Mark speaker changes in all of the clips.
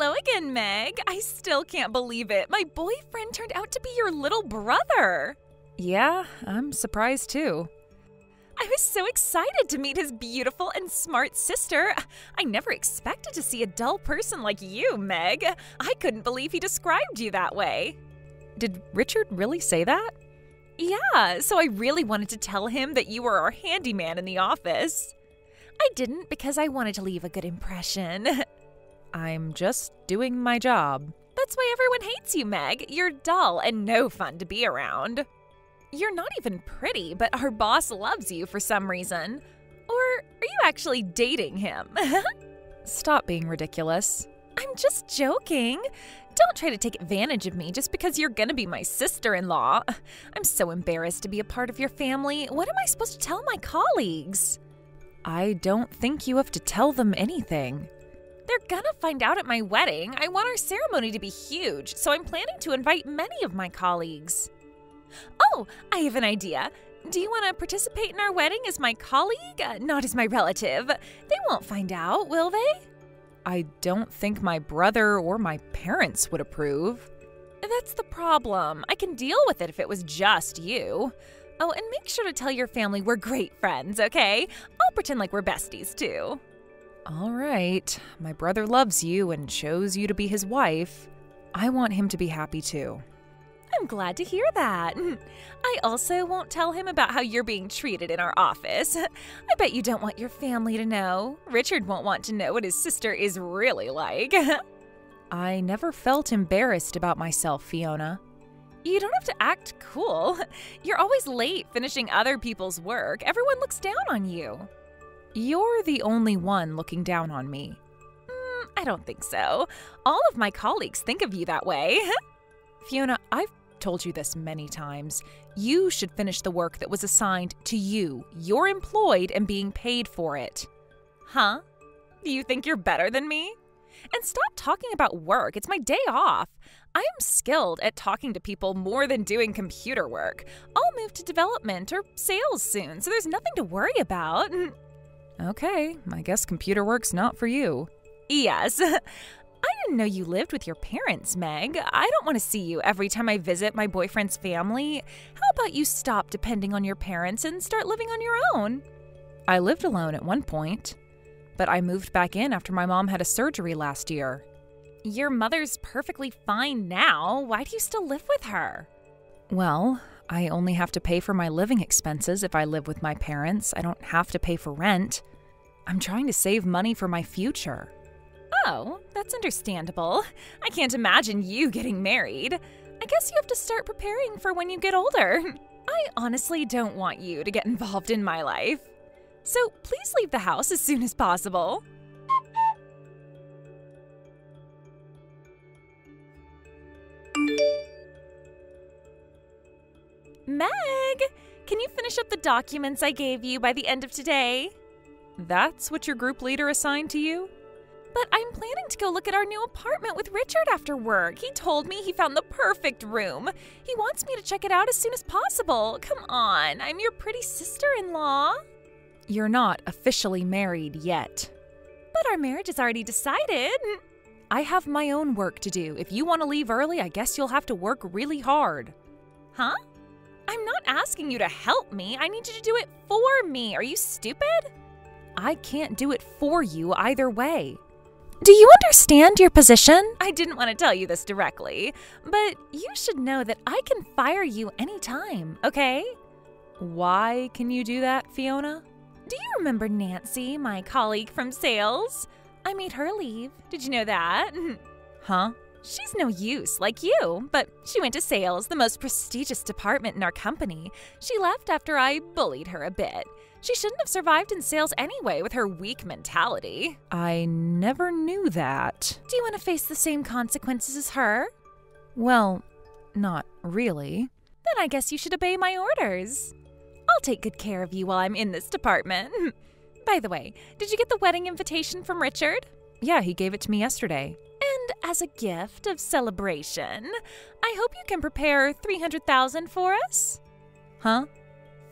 Speaker 1: Hello again, Meg. I still can't believe it. My boyfriend turned out to be your little brother.
Speaker 2: Yeah, I'm surprised too.
Speaker 1: I was so excited to meet his beautiful and smart sister. I never expected to see a dull person like you, Meg. I couldn't believe he described you that way.
Speaker 2: Did Richard really say that?
Speaker 1: Yeah, so I really wanted to tell him that you were our handyman in the office. I didn't because I wanted to leave a good impression.
Speaker 2: I'm just doing my job.
Speaker 1: That's why everyone hates you, Meg. You're dull and no fun to be around. You're not even pretty, but our boss loves you for some reason. Or are you actually dating him?
Speaker 2: Stop being ridiculous.
Speaker 1: I'm just joking. Don't try to take advantage of me just because you're gonna be my sister-in-law. I'm so embarrassed to be a part of your family. What am I supposed to tell my colleagues?
Speaker 2: I don't think you have to tell them anything.
Speaker 1: They're gonna find out at my wedding. I want our ceremony to be huge, so I'm planning to invite many of my colleagues. Oh, I have an idea. Do you want to participate in our wedding as my colleague, not as my relative? They won't find out, will they?
Speaker 2: I don't think my brother or my parents would approve.
Speaker 1: That's the problem. I can deal with it if it was just you. Oh, and make sure to tell your family we're great friends, okay? I'll pretend like we're besties, too.
Speaker 2: All right. My brother loves you and chose you to be his wife. I want him to be happy, too.
Speaker 1: I'm glad to hear that. I also won't tell him about how you're being treated in our office. I bet you don't want your family to know. Richard won't want to know what his sister is really like.
Speaker 2: I never felt embarrassed about myself, Fiona.
Speaker 1: You don't have to act cool. You're always late finishing other people's work. Everyone looks down on you.
Speaker 2: You're the only one looking down on me.
Speaker 1: I don't think so. All of my colleagues think of you that way.
Speaker 2: Fiona, I've told you this many times. You should finish the work that was assigned to you. You're employed and being paid for it.
Speaker 1: Huh? Do you think you're better than me? And stop talking about work. It's my day off. I am skilled at talking to people more than doing computer work. I'll move to development or sales soon, so there's nothing to worry about.
Speaker 2: Okay, I guess computer work's not for you.
Speaker 1: Yes. I didn't know you lived with your parents, Meg. I don't want to see you every time I visit my boyfriend's family. How about you stop depending on your parents and start living on your own?
Speaker 2: I lived alone at one point, but I moved back in after my mom had a surgery last year.
Speaker 1: Your mother's perfectly fine now. Why do you still live with her?
Speaker 2: Well, I only have to pay for my living expenses if I live with my parents. I don't have to pay for rent. I'm trying to save money for my future.
Speaker 1: Oh, that's understandable. I can't imagine you getting married. I guess you have to start preparing for when you get older. I honestly don't want you to get involved in my life. So please leave the house as soon as possible. Meg, can you finish up the documents I gave you by the end of today?
Speaker 2: That's what your group leader assigned to you?
Speaker 1: But I'm planning to go look at our new apartment with Richard after work. He told me he found the perfect room. He wants me to check it out as soon as possible. Come on, I'm your pretty sister-in-law.
Speaker 2: You're not officially married yet.
Speaker 1: But our marriage is already decided.
Speaker 2: I have my own work to do. If you want to leave early, I guess you'll have to work really hard.
Speaker 1: Huh? I'm not asking you to help me. I need you to do it for me. Are you stupid?
Speaker 2: I can't do it for you either way.
Speaker 1: Do you understand your position? I didn't want to tell you this directly, but you should know that I can fire you anytime, okay?
Speaker 2: Why can you do that, Fiona?
Speaker 1: Do you remember Nancy, my colleague from sales? I made her leave. Did you know that?
Speaker 2: Huh?
Speaker 1: She's no use, like you, but she went to sales, the most prestigious department in our company. She left after I bullied her a bit. She shouldn't have survived in sales anyway with her weak mentality.
Speaker 2: I never knew that.
Speaker 1: Do you want to face the same consequences as her?
Speaker 2: Well, not really.
Speaker 1: Then I guess you should obey my orders. I'll take good care of you while I'm in this department. By the way, did you get the wedding invitation from Richard?
Speaker 2: Yeah, he gave it to me yesterday.
Speaker 1: And as a gift of celebration, I hope you can prepare $300,000 for us.
Speaker 2: Huh?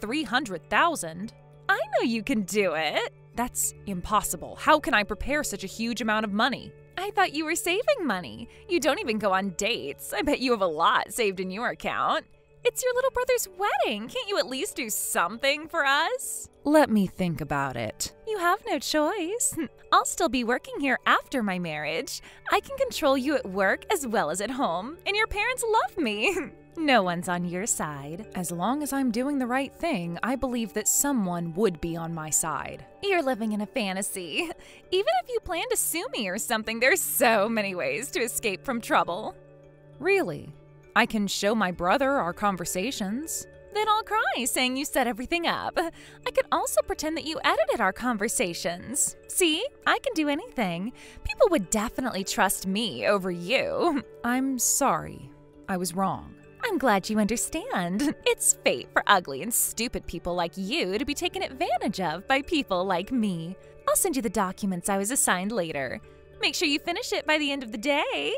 Speaker 2: $300,000?
Speaker 1: I know you can do it.
Speaker 2: That's impossible. How can I prepare such a huge amount of money?
Speaker 1: I thought you were saving money. You don't even go on dates. I bet you have a lot saved in your account. It's your little brother's wedding. Can't you at least do something for us?
Speaker 2: Let me think about it.
Speaker 1: You have no choice. I'll still be working here after my marriage. I can control you at work as well as at home, and your parents love me. No one's on your side.
Speaker 2: As long as I'm doing the right thing, I believe that someone would be on my side.
Speaker 1: You're living in a fantasy. Even if you plan to sue me or something, there's so many ways to escape from trouble.
Speaker 2: Really? I can show my brother our conversations.
Speaker 1: Then I'll cry saying you set everything up. I could also pretend that you edited our conversations. See, I can do anything. People would definitely trust me over you.
Speaker 2: I'm sorry. I was wrong.
Speaker 1: I'm glad you understand. It's fate for ugly and stupid people like you to be taken advantage of by people like me. I'll send you the documents I was assigned later. Make sure you finish it by the end of the day.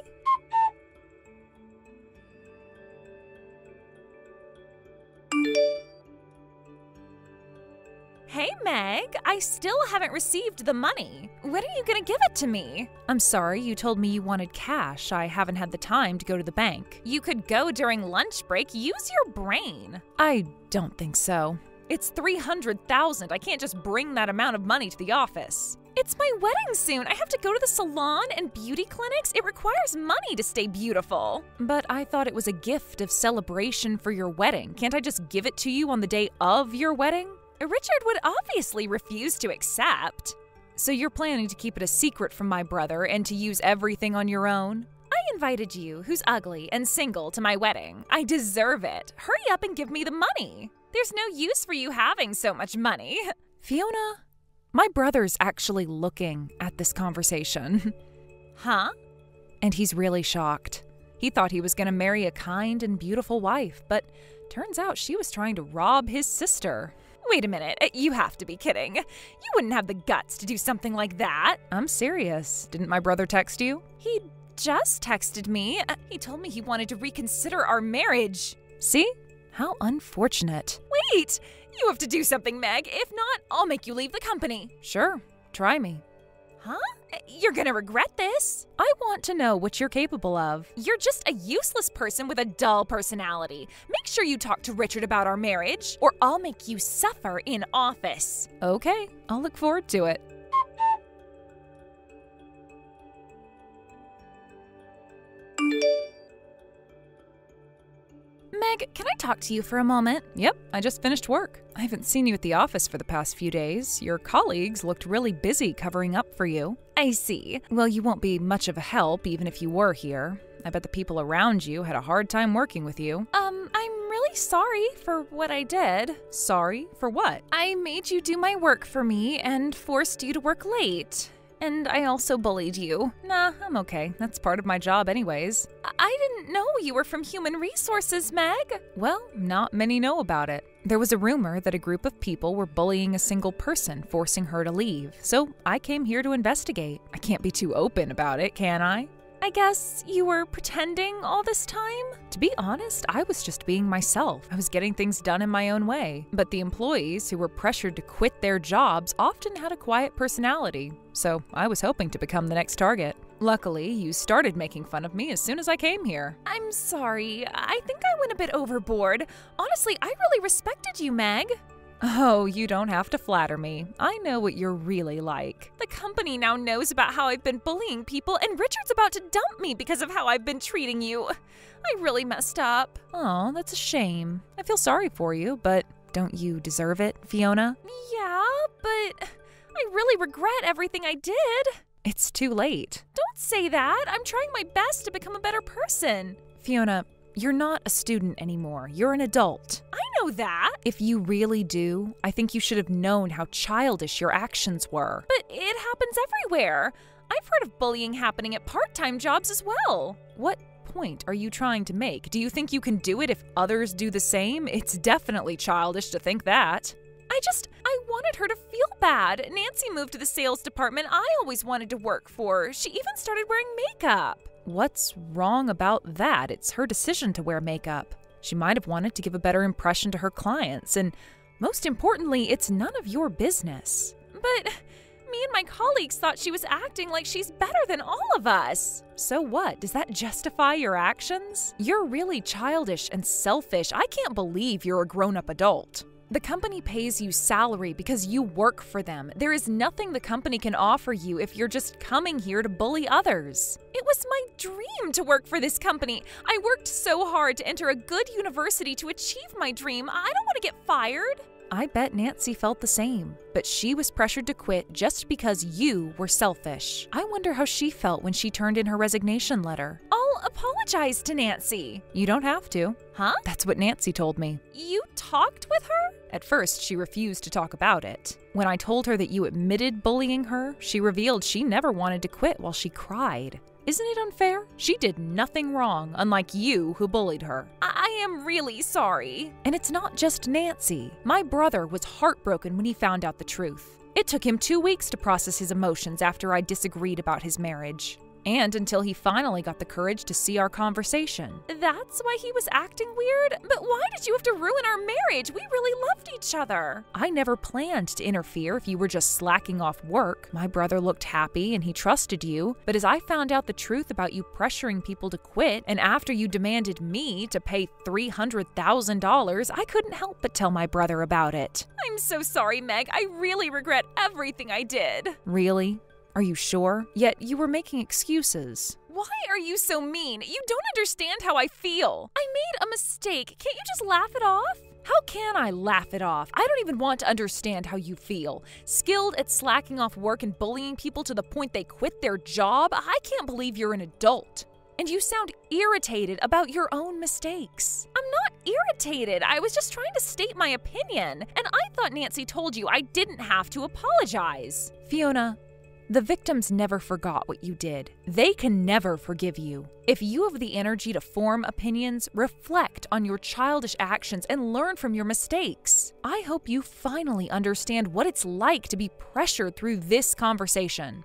Speaker 1: Hey, Meg, I still haven't received the money. When are you gonna give it to me?
Speaker 2: I'm sorry, you told me you wanted cash. I haven't had the time to go to the bank.
Speaker 1: You could go during lunch break. Use your brain.
Speaker 2: I don't think so.
Speaker 1: It's $300,000. I can't just bring that amount of money to the office. It's my wedding soon. I have to go to the salon and beauty clinics. It requires money to stay beautiful.
Speaker 2: But I thought it was a gift of celebration for your wedding. Can't I just give it to you on the day of your wedding?
Speaker 1: Richard would obviously refuse to accept.
Speaker 2: So you're planning to keep it a secret from my brother and to use everything on your own?
Speaker 1: I invited you, who's ugly and single, to my wedding. I deserve it. Hurry up and give me the money. There's no use for you having so much money.
Speaker 2: Fiona, my brother's actually looking at this conversation.
Speaker 1: Huh?
Speaker 2: And he's really shocked. He thought he was going to marry a kind and beautiful wife, but turns out she was trying to rob his sister.
Speaker 1: Wait a minute, you have to be kidding. You wouldn't have the guts to do something like that.
Speaker 2: I'm serious. Didn't my brother text you?
Speaker 1: He just texted me. He told me he wanted to reconsider our marriage.
Speaker 2: See? How unfortunate.
Speaker 1: Wait! You have to do something, Meg. If not, I'll make you leave the company.
Speaker 2: Sure, try me.
Speaker 1: Huh? You're gonna regret this.
Speaker 2: I want to know what you're capable of.
Speaker 1: You're just a useless person with a dull personality. Make sure you talk to Richard about our marriage, or I'll make you suffer in office.
Speaker 2: Okay, I'll look forward to it.
Speaker 1: Meg, can I talk to you for a moment?
Speaker 2: Yep, I just finished work. I haven't seen you at the office for the past few days. Your colleagues looked really busy covering up for you.
Speaker 1: I see.
Speaker 2: Well, you won't be much of a help even if you were here. I bet the people around you had a hard time working with you.
Speaker 1: I'm really sorry for what I did.
Speaker 2: Sorry? For what?
Speaker 1: I made you do my work for me and forced you to work late. And I also bullied you.
Speaker 2: Nah, I'm okay. That's part of my job anyways.
Speaker 1: I didn't know you were from Human Resources, Meg.
Speaker 2: Well, not many know about it. There was a rumor that a group of people were bullying a single person, forcing her to leave. So I came here to investigate. I can't be too open about it, can I?
Speaker 1: I guess you were pretending all this time?
Speaker 2: To be honest, I was just being myself. I was getting things done in my own way. But the employees who were pressured to quit their jobs often had a quiet personality. So I was hoping to become the next target. Luckily, you started making fun of me as soon as I came here.
Speaker 1: I'm sorry. I think I went a bit overboard. Honestly, I really respected you, Meg.
Speaker 2: Oh, you don't have to flatter me. I know what you're really like.
Speaker 1: The company now knows about how I've been bullying people, and Richard's about to dump me because of how I've been treating you. I really messed up.
Speaker 2: Oh, that's a shame. I feel sorry for you, but don't you deserve it, Fiona?
Speaker 1: Yeah, but I really regret everything I did.
Speaker 2: It's too late.
Speaker 1: Don't say that. I'm trying my best to become a better person.
Speaker 2: Fiona, you're not a student anymore. You're an adult.
Speaker 1: I know that.
Speaker 2: If you really do, I think you should have known how childish your actions were.
Speaker 1: But it happens everywhere. I've heard of bullying happening at part-time jobs as well.
Speaker 2: What point are you trying to make? Do you think you can do it if others do the same? It's definitely childish to think that.
Speaker 1: I wanted her to feel bad. Nancy moved to the sales department I always wanted to work for. She even started wearing makeup.
Speaker 2: What's wrong about that? It's her decision to wear makeup. She might have wanted to give a better impression to her clients, and most importantly, it's none of your business.
Speaker 1: But Me and my colleagues thought she was acting like she's better than all of us.
Speaker 2: So what? Does that justify your actions? You're really childish and selfish. I can't believe you're a grown-up adult. The company pays you salary because you work for them. There is nothing the company can offer you if you're just coming here to bully others.
Speaker 1: It was my dream to work for this company. I worked so hard to enter a good university to achieve my dream. I don't want to get fired.
Speaker 2: I bet Nancy felt the same, but she was pressured to quit just because you were selfish. I wonder how she felt when she turned in her resignation letter.
Speaker 1: I'll apologize to Nancy.
Speaker 2: You don't have to.
Speaker 1: Huh?
Speaker 2: That's what Nancy told me.
Speaker 1: You talked with her?
Speaker 2: At first, she refused to talk about it. When I told her that you admitted bullying her, she revealed she never wanted to quit while she cried. Isn't it unfair? She did nothing wrong, unlike you who bullied her.
Speaker 1: I am really sorry.
Speaker 2: And it's not just Nancy. My brother was heartbroken when he found out the truth. It took him 2 weeks to process his emotions after I disagreed about his marriage. And until he finally got the courage to see our conversation.
Speaker 1: That's why he was acting weird? But why did you have to ruin our marriage? We really loved each other.
Speaker 2: I never planned to interfere if you were just slacking off work. My brother looked happy and he trusted you. But as I found out the truth about you pressuring people to quit, and after you demanded me to pay $300,000, I couldn't help but tell my brother about it.
Speaker 1: I'm so sorry, Meg. I really regret everything I did.
Speaker 2: Really? Are you sure? Yet you were making excuses.
Speaker 1: Why are you so mean? You don't understand how I feel. I made a mistake. Can't you just laugh it off?
Speaker 2: How can I laugh it off? I don't even want to understand how you feel. Skilled at slacking off work and bullying people to the point they quit their job? I can't believe you're an adult. And you sound irritated about your own mistakes.
Speaker 1: I'm not irritated. I was just trying to state my opinion. And I thought Nancy told you I didn't have to apologize.
Speaker 2: Fiona, the victims never forgot what you did. They can never forgive you. If you have the energy to form opinions, reflect on your childish actions and learn from your mistakes. I hope you finally understand what it's like to be pressured through this conversation.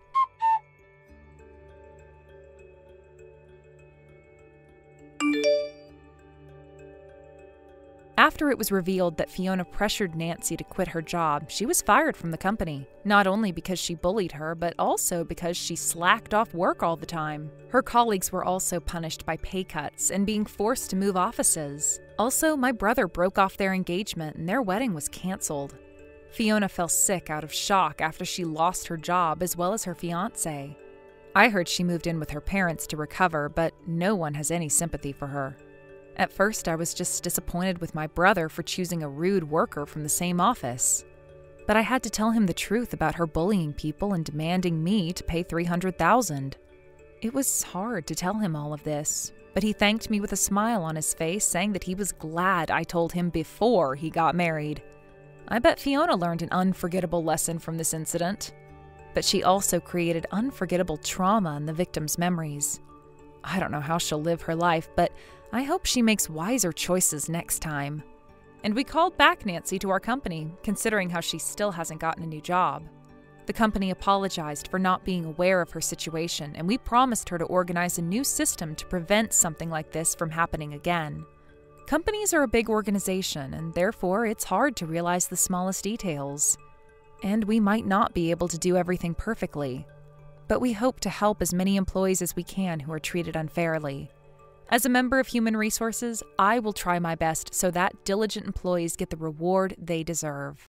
Speaker 2: After it was revealed that Fiona pressured Nancy to quit her job, she was fired from the company. Not only because she bullied her, but also because she slacked off work all the time. Her colleagues were also punished by pay cuts and being forced to move offices. Also, my brother broke off their engagement and their wedding was canceled. Fiona fell sick out of shock after she lost her job as well as her fiancé. I heard she moved in with her parents to recover, but no one has any sympathy for her. At first, I was just disappointed with my brother for choosing a rude worker from the same office. But I had to tell him the truth about her bullying people and demanding me to pay $300,000. It was hard to tell him all of this, but he thanked me with a smile on his face, saying that he was glad I told him before he got married. I bet Fiona learned an unforgettable lesson from this incident. But she also created unforgettable trauma in the victim's memories. I don't know how she'll live her life, but I hope she makes wiser choices next time. And we called back Nancy to our company, considering how she still hasn't gotten a new job. The company apologized for not being aware of her situation, and we promised her to organize a new system to prevent something like this from happening again. Companies are a big organization, and therefore it's hard to realize the smallest details. And we might not be able to do everything perfectly. But we hope to help as many employees as we can who are treated unfairly. As a member of Human Resources, I will try my best so that diligent employees get the reward they deserve.